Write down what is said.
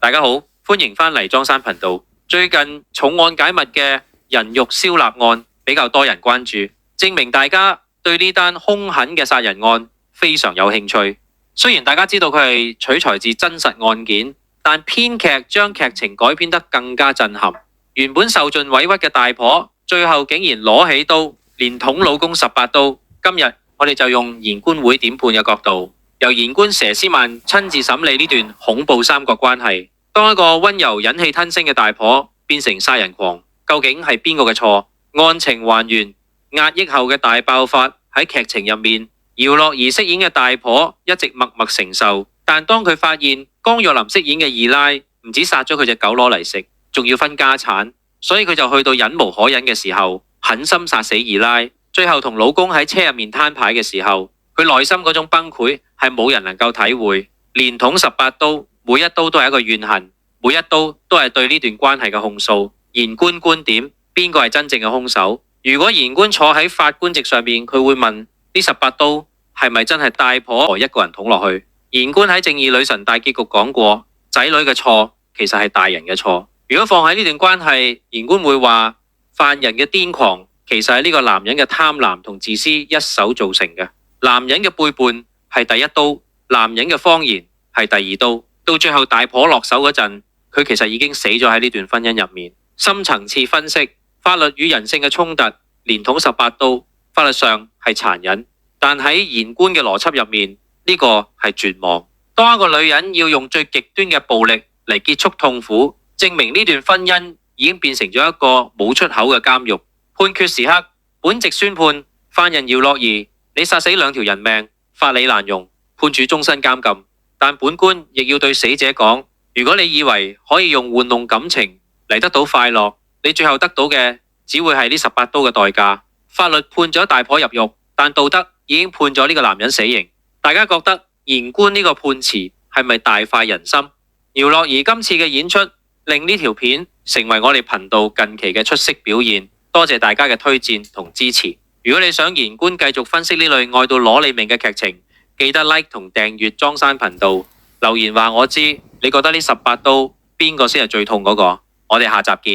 大家好，歡迎返嚟莊山頻道。最近重案解密嘅人肉燒臘案比較多人關注，證明大家對呢單兇狠嘅殺人案非常有興趣。雖然大家知道佢係取材自真實案件，但編劇將劇情改編得更加震撼。原本受盡委屈嘅大婆，最後竟然攞起刀，連捅老公18刀。今日我哋就用言官會點判嘅角度，由言官佘詩曼親自審理呢段恐怖三角關係。當一個溫柔忍氣吞聲嘅大婆變成殺人狂，究竟係邊個嘅錯？案情還原，壓抑後嘅大爆發喺劇情入面。姚樂兒飾演嘅大婆一直默默承受，但當佢發現江若琳飾演嘅二奶唔止殺咗佢隻狗攞嚟食，仲要分家產，所以佢就去到忍無可忍嘅時候，狠心殺死二奶。最後同老公喺車入面攤牌嘅時候，佢內心嗰種崩潰係冇人能夠體會。連捅18刀，每一刀都係一個怨恨，每一刀都係對呢段關係嘅控訴。言官觀點，邊個係真正嘅兇手？如果言官坐喺法官席上面，佢會問：呢18刀係咪真係大婆一個人捅落去？言官喺正義女神大結局講過，仔女嘅錯其實係大人嘅錯。如果放喺呢段關係，言官會話犯人嘅癲狂其實係呢個男人嘅貪婪同自私一手造成嘅。男人嘅背叛係第一刀，男人嘅謊言係第二刀。到最後大婆落手嗰陣，佢其實已經死咗喺呢段婚姻入面。深層次分析，法律與人性嘅衝突，連捅18刀，法律上係殘忍，但喺言官嘅邏輯入面，呢個係絕望。當一個女人要用最極端嘅暴力嚟結束痛苦，證明呢段婚姻已經變成咗一個冇出口嘅監獄。判決時刻，本席宣判犯人姚樂兒，你殺死2條人命，法理難容，判處終身監禁。但本官亦要對死者講，如果你以為可以用玩弄感情嚟得到快樂，你最後得到嘅只會係呢18刀嘅代價。法律判咗大婆入獄，但道德已經判咗呢個男人死刑。大家覺得言官呢個判詞係咪大快人心？姚樂兒今次嘅演出令呢條片成為我哋頻道近期嘅出色表現。多謝大家嘅推薦同支持。如果你想言官繼續分析呢類愛到攞你命嘅劇情，記得 like 同訂閱莊山頻道，留言話我知你覺得呢18刀邊個先係最痛嗰個。我哋下集見。